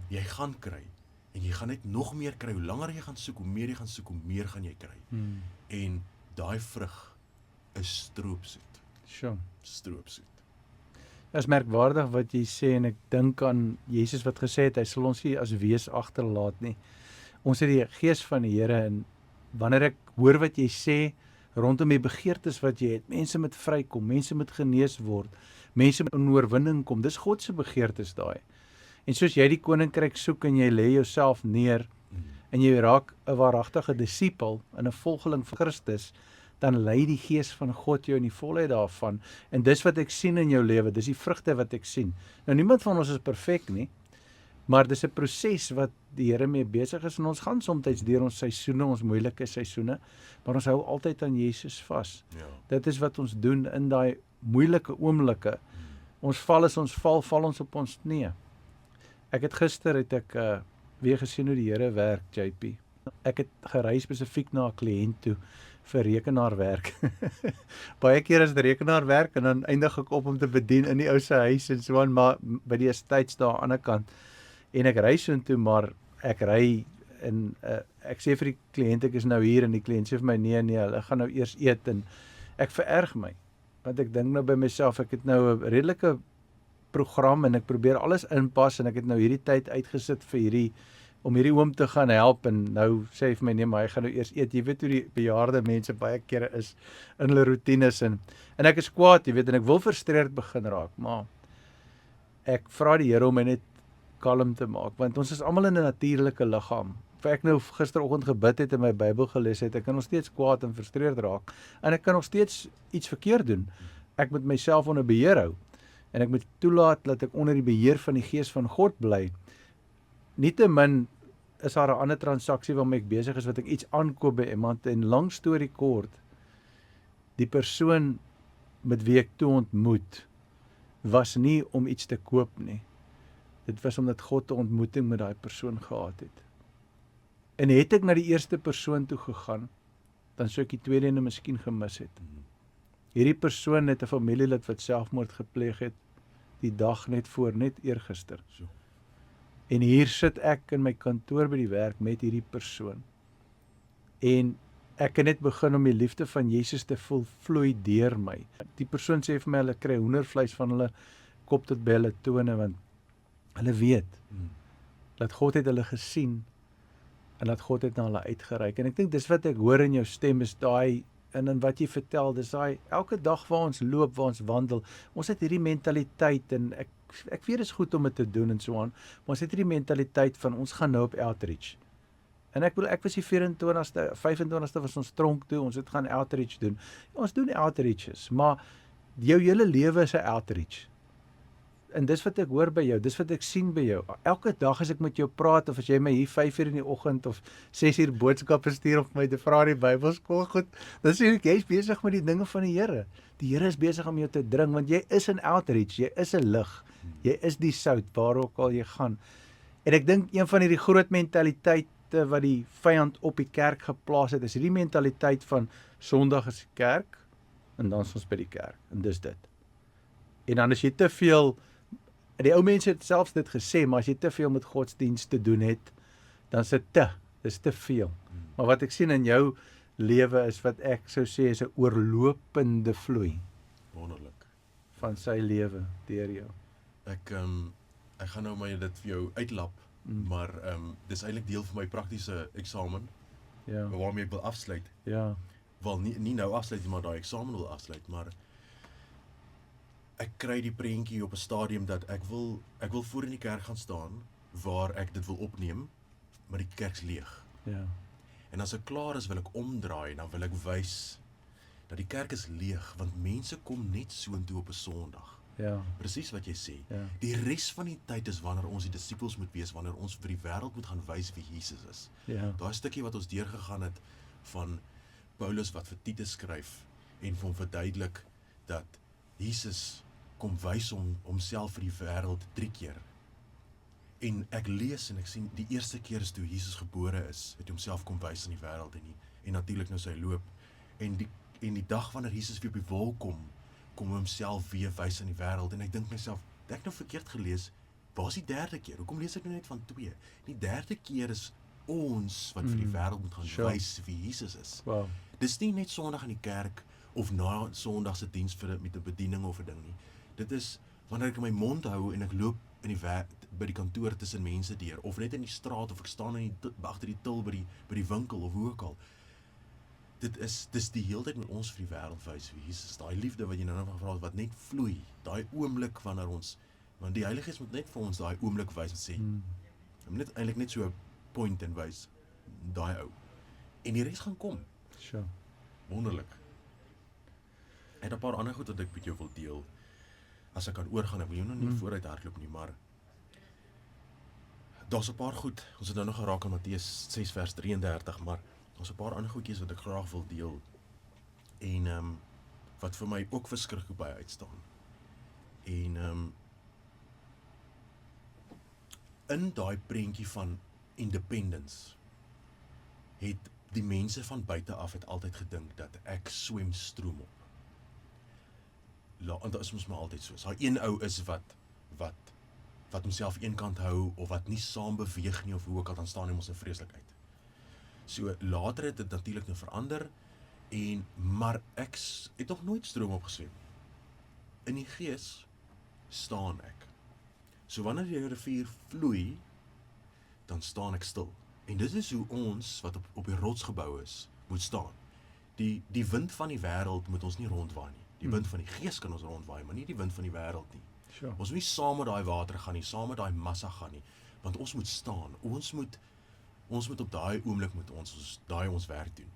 Jy gaan kry. En jy gaan net nog meer kry. Hoe langer jy gaan soek, hoe meer jy gaan soek, hoe meer gaan jy kry. En daai vrug is stroopsoet. Sure. Stroopsoet. Is merkwaardig wat jy sê en ek dink aan Jesus wat gesê het, hy sal ons nie as wees agterlaat nie. Ons het die gees van die Here en wanneer ek hoor wat jy sê rondom die begeertes wat jy het, mense moet vrykom, mense moet genees word, mense moet in oorwinning kom. Dis God se begeertes daai. En soos jy die koninkryk soek en jy lê jouself neer en jy raak 'n waaragtige disipel en 'n volgeling van Christus, dan lei die gees van God jou in die volheid daarvan. En dis wat ek sien in jou lewe, dis die vrugte wat ek sien. Nou niemand van ons is perfek nie, maar dis 'n proses wat die Here mee besig is en ons gaan soms deur ons seisoene, ons moeilike seisoene, maar ons hou altyd aan Jesus vas. Ja. Dit is wat ons doen in daai moeilike oomblikke. Ons val as ons val ons op ons knieë. Gister het ek weer gesien hoe die Here werk, JP. Ek het gery spesifiek na 'n kliënt toe vir rekenaarwerk. Baie keer is dit rekenaarwerk en dan eindig ek op om te bedien in die ou se huis en so aan, maar by die estates daar aan die ander kant. En ek ry soontoe, maar ek ry en ek sê vir die kliënt ek is nou hier en die kliënt sê vir my nee, hulle gaan nou eers eet en ek vererg my. Want ek dink nou by myself, ek het nou 'n redelike program en ek probeer alles inpas en ek het nou hierdie tyd uitgesit vir om hierdie oom te gaan help en nou sê hy vir my nee, maar hy gaan nou eers eet. Jy weet hoe die bejaarde mense baie kere is in hulle roetines en ek is kwaad, jy weet, en ek wil frustreerd begin raak, maar ek vra die Here om my net kalm te maak, want ons is almal in 'n natuurlike liggaam. Of ek nou gisteroggend gebid het en my Bybel gelees het, ek kan nog steeds kwaad en frustreerd raak en ek kan nog steeds iets verkeerd doen. Ek moet myself onder beheer hou en ek moet toelaat dat ek onder die beheer van die Gees van God bly. Nietemin is daar 'n ander transaksie waarmee ek besig is wat ek iets aankoop by iemand en lang storie kort, die persoon met wie ek toe ontmoet was nie om iets te koop nie. Dit was omdat God 'n ontmoeting met daai persoon gehad het. En het ek na die eerste persoon toe gegaan, dan sou ek die tweede ene miskien gemis het. Hierdie persoon het 'n familielid wat selfmoord gepleeg het die dag net eergister. So. En hier sit ek in my kantoor by die werk met hierdie persoon. En ek kan net begin om die liefde van Jesus te voel vloei deur my. Die persoon sê vir my hulle kry hoendervleis van hulle kop tot by hulle tone want hulle weet dat God het hulle gesien en dat God het na hulle uitgereik. En ek dink dis wat ek hoor in jou stem is daai en in wat jy vertel, dis daai elke dag waar ons loop, waar ons wandel, ons het hierdie mentaliteit en ek weet dit is goed om dit te doen en so aan, maar ons het hierdie mentaliteit van ons gaan nou op outreach. En ek was die 24ste, 25ste was ons tronk toe, ons het gaan outreach doen. Ons doen outreaches, maar jou hele lewe is 'n outreach. En dis wat ek hoor by jou, dis wat ek sien by jou. Elke dag as ek met jou praat, of as jy my hier 5:00 in die oggend of 6:00 boodskappe stuur of my te vra die Bybelskool goed, dan sê ek, jy's besig met die dinge van die Here. Die Here is besig om jou te dring, want jy is in outreach, jy is 'n lig, jy is die sout, waar ook al jy gaan. En ek dink een van hierdie groot mentaliteite wat die vyand op die kerk geplaas het, is hierdie mentaliteit van Sondag is die kerk, en dan is ons by die kerk, en dis dit. En dan as jy te veel, die ou mense het selfs dit gesê, maar as jy te veel met godsdienst te doen het, dan is dit dis te veel. Maar wat ek sien in jou lewe is wat ek sou sê is 'n oorlopende vloei. Wonderlik. Van sy lewe deur jou. Ek gaan nou my dit vir jou uitlap, maar dis eintlik deel van my praktiese eksamen, Ja, waarmee ek wil afsluit. ja, Wel nie nou afsluit, maar daai eksamen wil afsluit, maar ek kry die prentjie op 'n stadium dat ek wil voor in die kerk gaan staan waar ek dit wil opneem, maar die kerk's leeg. ja, En as ek klaar is, wil ek omdraai, dan wil ek wys dat die kerk is leeg, want mense kom net soontoe op 'n Sondag. ja, Presies wat jy sê. Ja. Die res van die tyd is wanneer ons die disippels moet wees, wanneer ons vir die wêreld moet gaan wys wie Jesus is. ja, Daai stukkie wat ons deurgegaan het van Paulus wat vir Titus skryf en vir hom verduidelik dat Jesus kom wys homself vir die wêreld 3 keer. En ek lees en ek sien die eerste keer is toe Jesus gebore is, het hy homself kom wys in die wêreld en natuurlik nou sy loop. En die dag wanneer Jesus weer op die wolk kom hy homself weer wys in die wêreld. En ek dink myself, het ek nou verkeerd gelees? Waar is die derde keer? Hoekom lees ek nou net van 2? Die derde keer is ons wat vir die wêreld moet gaan wys wie Jesus is. wow, Dis nie net Sondag in die kerk of na Sondag se diens met 'n bediening of 'n ding nie. Dit is wanneer ek my mond hou en ek loop in die by die kantoor tussen mense deur, of net in die straat, of ek staan agter die til by die winkel, of hoe ook al. Dis die hele tyd met ons vir die wêreld wys wie Jesus is, daai liefde wat jy nou gevra het, wat net vloei, daai oomblik wanneer ons, want die Heilige Gees moet net vir ons daai oomblik wys en sê, hy moet net eintlik net so 'n point en wys, daai ou. En die res gaan kom. Sure. Wonderlik. Ek het 'n paar ander goed wat ek met jou wil deel. As ek kan oorgaan, ek wil jou nou nie vooruit hardloop nie, maar daar's 'n paar goed. Ons het nou nog geraak aan Matteus 6 vers 33, maar daar's 'n paar ander goedjies wat ek graag wil deel. En wat vir my ook verskriklik baie uitstaan. En in daai prentjie van independence het die mense van buite af het altyd gedink dat ek swem stroom op. En dit is mos maar altyd so. Daai een ou is wat homself eenkant hou, of wat nie saam beweeg nie, of hoe ook al, dan staan hy mos in vreeslikheid. So later het dit natuurlik nou verander, maar ek het nog nooit stroom opgeswem. In die gees staan ek. So wanneer die rivier vloei, dan staan ek stil. En dit is hoe ons, wat op die rots gebou is, moet staan. Die wind van die wêreld moet ons nie rondwaai nie. Die wind van die gees kan ons rondwaai, maar nie die wind van die wêreld nie. Sure. Ons moet nie saam met daai water gaan nie, saam met daai massa gaan nie, want ons moet staan. Ons moet op daai oomblik moet ons werk doen.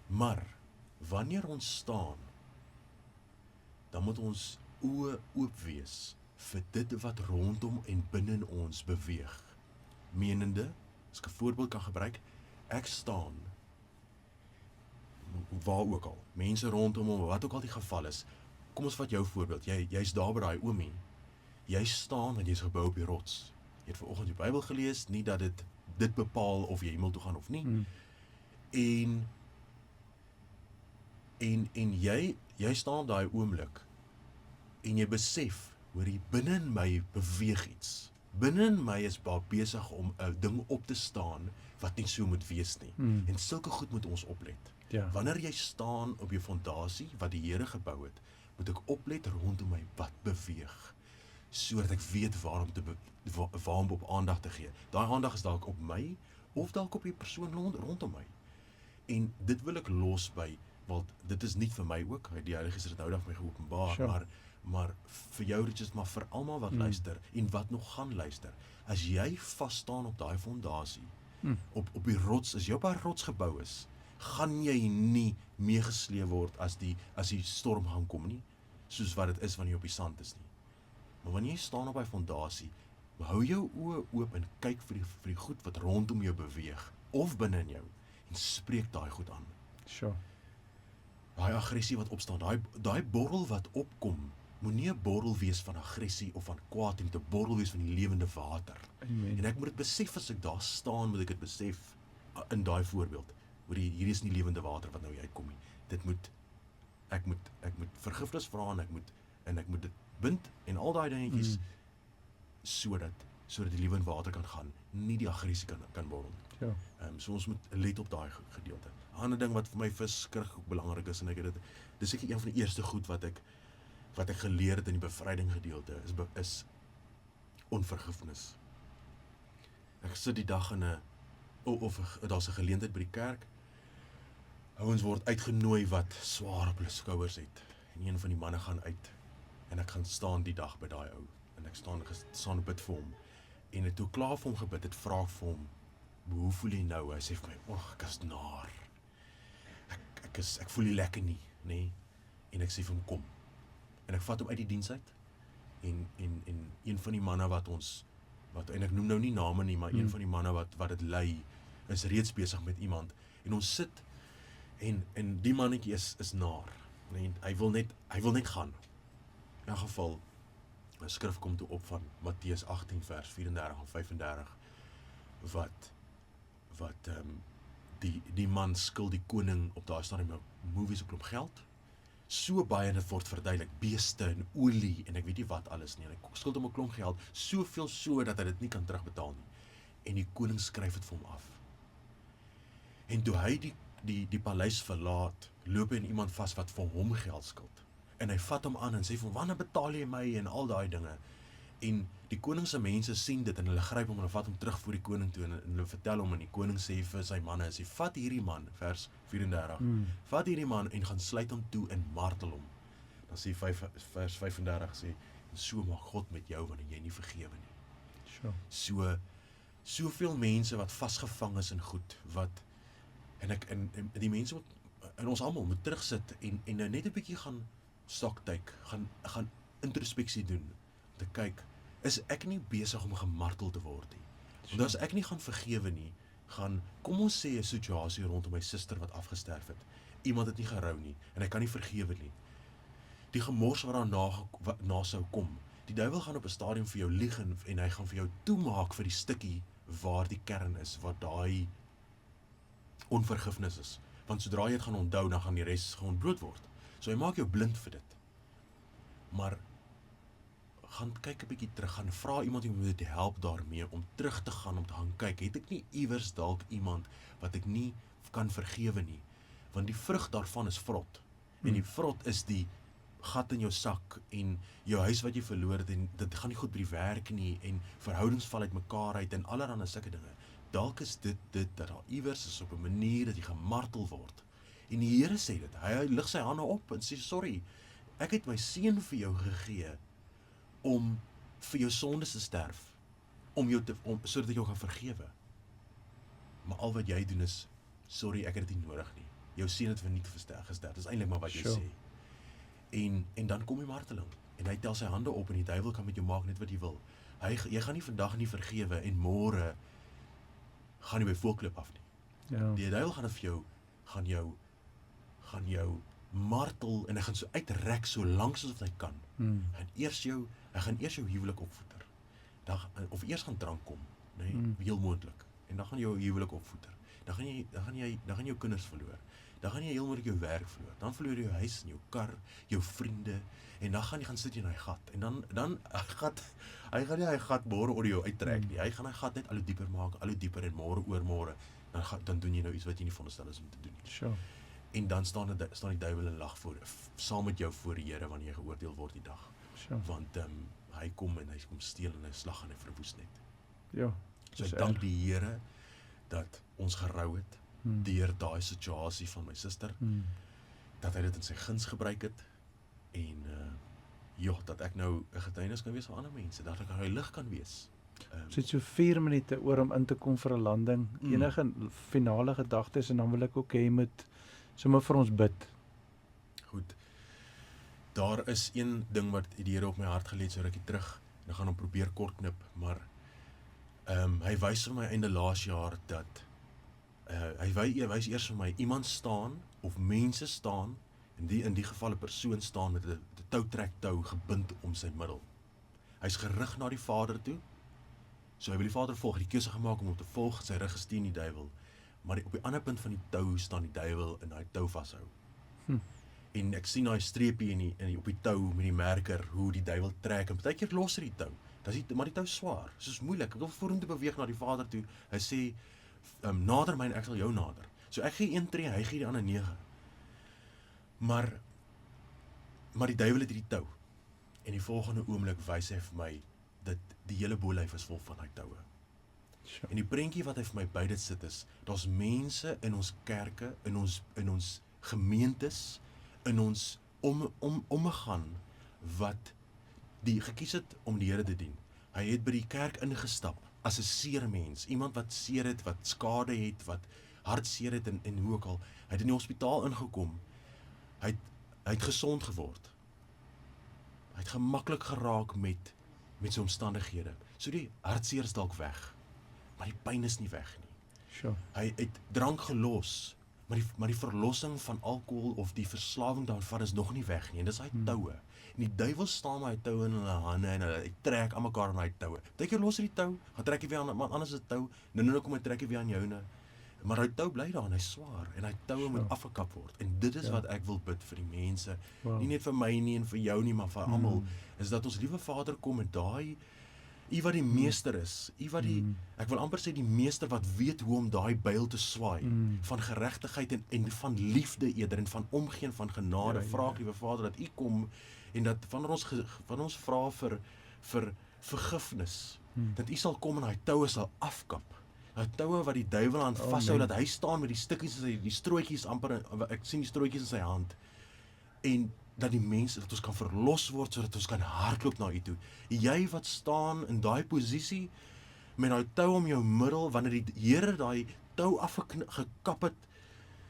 Maar wanneer ons staan, dan moet ons oë oop wees vir dit wat rondom en binne in ons beweeg. Menende, as ek 'n voorbeeld kan gebruik, ek staan waar ook al, mense rondom hom, wat ook al die geval is. Kom ons vat jou voorbeeld, jy's daar by daai oomie, jy staan en jy's gebou op die rots. Jy het vanoggend die Bybel gelees, nie dat dit bepaal of jy hemel toe gaan of nie. En jy staan op daai oomblik, en jy besef, hoor jy, binne in my beweeg iets. Binne in my is besig om 'n ding op te staan, wat nie so moet wees nie. En sulke goed moet ons oplet. Ja. Wanneer jy staan op jou fondasie, wat die Here gebou het, moet ek oplet rondom my wat beweeg, sodat ek weet waarom op aandag te gee. Daai aandag is dalk op my, of dalk op die persoon rondom my. En dit wil ek los by, want dit is nie vir my ook, die Heilige Gees het nou dag vir my geopenbaar, Sure. maar vir jou Richard, maar vir almal wat luister, en wat nog gaan luister, as jy vas staan op daai fondasie, op die rots, as jy op 'n rots gebou is, gaan jy nie meegesleep word as die storm gaan kom nie, soos wat dit is wanneer jy op die sand is nie. Maar wanneer jy staan op daai fondasie, hou jou oë oop en kyk vir die goed wat rondom jou beweeg, of binne in jou, en spreek daai goed aan. Sure. Daai aggressie wat opstaan, daai borrel wat opkom, moet nie 'n borrel wees van aggressie of van kwaad, moet 'n borrel wees van die lewende water. Amen. En ek moet dit besef, as ek daar staan, moet ek dit besef, in daai voorbeeld, hier is nie lewende water wat nou uitkom nie. Ek moet vergifnis vra, en ek moet dit bind, en al daai dingetjies, sodat die lewende water kan gaan, nie die aggressie kan borrel. Ja. So ons moet let op daai gedeelte. 'n Ander ding wat vir my verskriklik belangrik is, en ek het dis seker een van die eerste goed wat ek geleer het in die bevryding gedeelte, is onvergifnis. Ek sit die dag of daar's 'n geleentheid by die kerk, ouens word uitgenooi wat swaar op hulle skouers het, en een van die manne gaan uit, en ek gaan staan die dag by daai ou, en ek staan bid vir hom, en toe klaar vir hom gebid het, vra ek vir hom, hoe voel jy nou? Hy sê vir my, ek is naar, ek voel nie lekker nie, nee, en ek sê vir hom, kom, en ek vat hom uit die diens uit, en een van die manne en ek noem nou nie name nie, maar een van die manne wat dit lei, is reeds besig met iemand, en ons sit, en die mannetjie is naar, en hy wil net gaan. In 'n geval, 'n skrif kom toe op van Matteus 18 vers 34 en 35, wat die man skuld die koning op daai stadium movies 'n klomp geld, so baie, en dit word verduidelik, beeste en olie, en ek weet nie wat alles nie, en hy skuld hom 'n klomp geld, soveel so, dat hy dit nie kan terugbetaal nie, en die koning skryf dit vir hom af. En toe hy die paleis verlaat, loop hy in iemand vas wat vir hom geld skuld, En hy vat hom aan en sê van, wanneer betaal jy my en al daai dinge. En die koning se mense sien dit en hulle gryp hom en hulle vat hom terug voor die koning toe en hulle vertel hom en die koning sê vir sy manne, hy sê, vat hierdie man, vers 34, vat hierdie man en gaan sluit hom toe en martel hom. Dan sê vers 35 sê, en so maak God met jou wanneer jy nie vergewe nie. Soveel mense wat vasgevang is in goed, wat, en die mense wat, en ons almal moet terugsit en nou net 'n bietjie gaan stoktyk, gaan introspeksie doen, om te kyk, is ek nie besig om gemartel te word nie? Want as ek nie gaan vergewe nie, kom ons sê 'n situasie rondom my suster wat afgesterf het, iemand het nie gerou nie, en hy kan nie vergewe nie. Die gemors wat daarna sou kom, die duiwel gaan op 'n stadium vir jou lieg en hy gaan vir jou toemaak vir die stukkie waar die kern is, wat daai onvergifnis is. Want sodra jy het gaan onthou, dan gaan die res gewoon bloot word. So hy maak jou blind vir dit. Maar gaan kyk 'n bietjie terug, gaan vra iemand om jou te help daarmee, om terug te gaan, om te gaan kyk, het ek nie iewers dalk iemand wat ek nie kan vergewe nie? Want die vrug daarvan is vrot. En die vrot is die gat in jou sak en jou huis wat jy verloor het en dit gaan nie goed by die werk nie en verhoudings val uit mekaar uit en allerlei sulke dinge. Dalk is dit dat daar iewers is op 'n manier dat jy gemartel word. En die Here sê dit. Hy lig sy hande op en sê, sorry, ek het my seun vir jou gegee om vir jou sondes te sterf, sodat ek jou kan vergewe. Maar al wat jy doen is, sorry, ek het dit nie nodig nie. Jou seun het verniet gesterf. Dis eintlik maar wat jy sê. En dan kom die marteling. En hy tel sy hande op en die duiwel kan met jou maak net wat hy wil. Jy gaan nie vandag nie vergewe en môre gaan jy by voelklip af nie. Ja. Die duiwel gaan vir jou, gaan jou martel en hy gaan so uitrek so lank soos wat hy kan. Hy gaan eers jou huwelik opvoeder. Of eers gaan drank kom, nee, heel moontlik. En dan gaan jou huwelik opvoeder. Dan gaan jy jou kinders verloor. Dan gaan jy heel moontlik jou werk verloor. Dan verloor jy jou huis en jou kar, jou vriende, en dan gaan jy gaan sit in hy gat. En dan hy gaan nie hy gat môre oor jou uittrek nie. Hy gaan hy gat net al hoe dieper maak, al hoe dieper en môre oor môre, dan doen jy nou iets wat jy nie veronderstel is om te doen nie. En dan staan die duiwel en lag saam met jou voor die Here wanneer jy geoordeel word die dag. Want hy kom steel en hy slag en hy verwoes net. Ja. So ek dank die Here dat ons gerou het deur daai situasie van my suster, dat hy dit in sy guns gebruik het en dat ek nou 'n getuienis kan wees vir ander mense, dat ek hy lig kan wees. Ons het so 4 minute oor om in te kom vir 'n landing. Enige finale gedagtes en dan wil ek ook hê jy moet sommer vir ons bid. Goed. Daar is een ding wat die Here op my hart gelê het so rukkie terug. En ek gaan hom probeer kort knip, maar hy wys vir my einde laas jaar dat hy wys eers vir my iemand staan of mense staan, in die geval 'n persoon staan met 'n toutrek-tou gebind om sy middel. Hy's gerig na die Vader toe. So hy wil die Vader volg, die keuse gemaak om hom te volg, sy rug gesteen die duiwel. Maar op die ander punt van die tou staan die duiwel en hy tou vashou. En ek sien daai streepie op die tou met die merker, hoe die duiwel trek, en partykeer los hy die tou. Maar die tou is swaar, soos moeilik, ek wil vorentoe beweeg na die Vader toe. Hy sê, nader my en ek sal jou nader. So ek gee 1 tree, hy gee die ander 9. Maar die duiwel het hierdie tou. En die volgende oomblik wys hy vir my dat die hele bolyf is vol van hy toue. En die prentjie wat hy vir my by dit sit is, daar's mense in ons kerke, in ons gemeentes, in ons ommegaan wat die gekies het om die Here te dien. Hy het by die kerk ingestap as 'n seer mens, iemand wat seer het, wat skade het, wat hartseer het en hoe ook al. Hy het in die hospitaal ingekom. Hy het gesond geword. Hy het gemaklik geraak met sy omstandighede. So die hartseer is dalk weg, maar die pyn is nie weg nie. Hy het drank gelos, maar die verlossing van alkohol of die verslawing daarvan is nog nie weg nie. En dis hy toue. En die duiwel staan met hy toue in hulle hande en hy trek aan mekaar aan hy toue. Dink jy los hy die tou, gaan trek hy weer aan iemand anders se tou, nou kom hy trek hy weer aan joune. Maar hy tou bly daar en hy's swaar en hy toue moet afgekap word. En dit is wat ek wil bid vir die mense, nie net vir my nie en vir jou nie, maar vir almal, is dat ons liewe Vader kom en U wat die meester is, U wat die, ek wil amper sê die meester wat weet hoe om daai byl te swaai, van geregtigheid en van liefde eerder, en van omgee en van genade, vra ek, liewe Vader, dat U kom, en dat wanneer ons vra vir vergifnis, dat U sal kom en daai toue sal afkap, daai toue wat die duiwel aan vashou, dat hy staan met die stukkies, die strootjies amper, ek sien die strootjies in sy hand, en dat die mense, dat ons kan verlos word, sodat ons kan hardloop na U toe. Jy wat staan in daai posisie, met daai tou om jou middel, wanneer die Here daai tou afgekap het,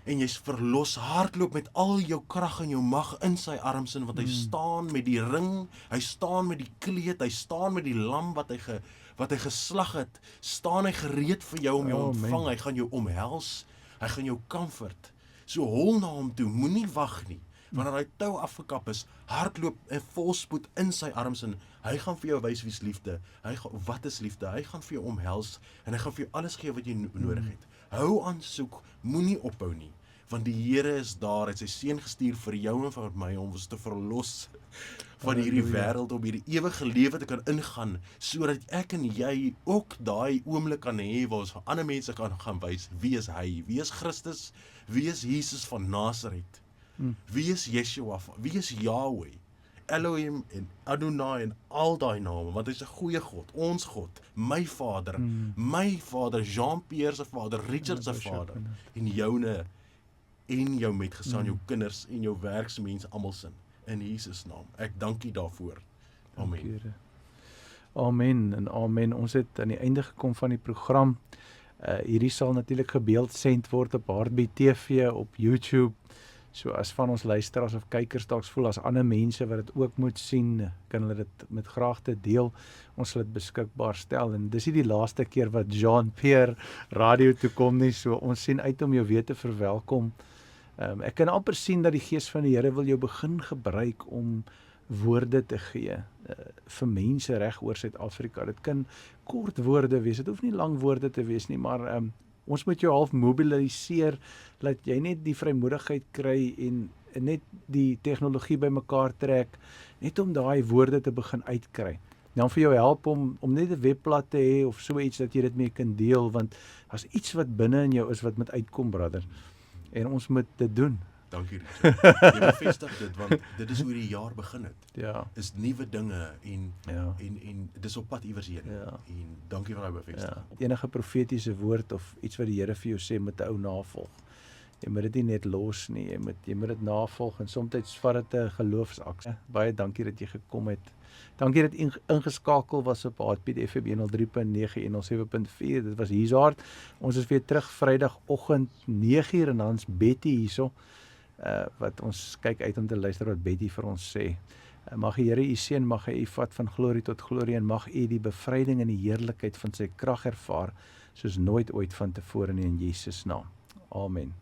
en jy's verlos, hardloop met al jou krag en jou mag in sy arms in, want hy staan met die ring, hy staan met die kleed, hy staan met die lam wat hy geslag het, staan hy gereed vir jou om jou ontvang, hy gaan jou omhels, hy gaan jou comfort, so hol na hom toe, moenie wag nie, wanneer hy tou afgekap is, hardloop en volspoed in sy arms in, hy gaan vir jou wys wie's liefde, wat is liefde, hy gaan vir jou omhels, en hy gaan vir jou alles gee wat jy nodig het. Hou aan soek, moenie ophou nie, want die Here is daar, hy het sy seun gestuur vir jou en vir my, om ons te verlos van hierdie wêreld, om hierdie ewige lewe te kan ingaan, sodat ek en jy ook daai oomblik kan hê, waar ons vir ander mense kan gaan wys, wie is hy, wie is Christus, wie is Jesus van Nasaret, wie is Yeshua, wie is Yahweh, Elohim en Adonai en al daai name, want hy is 'n goeie God, ons God, my Vader, Jean-Pierre se Vader, Richard se Vader, en joune, en jou metgesaan, jou kinders en jou werksmense almal sin, in Jesus naam. Ek dank U daarvoor. Amen. Amen en amen. Ons het aan die einde gekom van die program. Hierdie sal natuurlik gebeeldsend word op Heartbeat TV, op YouTube. So as van ons luisteraars of kykers dalk voel as ander mense wat dit ook moet sien, kan hulle dit met graagte deel. Ons sal dit beskikbaar stel, en dis nie die laaste keer wat Jean-Pierre radio toe kom nie, so ons sien uit om jou weer te verwelkom. Ek kan amper sien dat die Gees van die Here wil jou begin gebruik om woorde te gee vir mense reg oor Suid-Afrika. Dit kan kort woorde wees, dit hoef nie lang woorde te wees nie, maar ons moet jou half mobiliseer, dat jy net die vrymoedigheid kry en net die tegnologie bymekaar trek, net om daai woorde te begin uitkry. Dan vir jou help om net 'n webblad te hê of so iets dat jy dit mee kan deel, want as iets wat binne in jou is wat moet uitkom, brother. En ons moet dit doen. Dankie, Richard. Jy bevestig dit, want dit is hoe die jaar begin het. Ja. Is nuwe dinge en dis op pad iewers heen. Ja. En dankie vir daai bevestiging. Enige profetiese woord of iets wat die Here vir jou sê, moet 'n ou navolg. Jy moet dit nie net los nie, jy moet dit navolg, en soms vat dit 'n geloofsaksie. Baie dankie dat jy gekom het. Dankie dat ingeskakel was op Heartbeat FM 103.9 en 107.4. Dit was Hizard. Ons is weer terug Vrydagoggend 9:00 en dan's Betty hierso. Wat ons kyk uit om te luister wat Betty vir ons sê. Mag die Here u seën, mag hy u vat van glorie tot glorie, en mag u die bevryding en die heerlikheid van sy krag ervaar soos nooit ooit van tevore nie, in Jesus naam. Amen.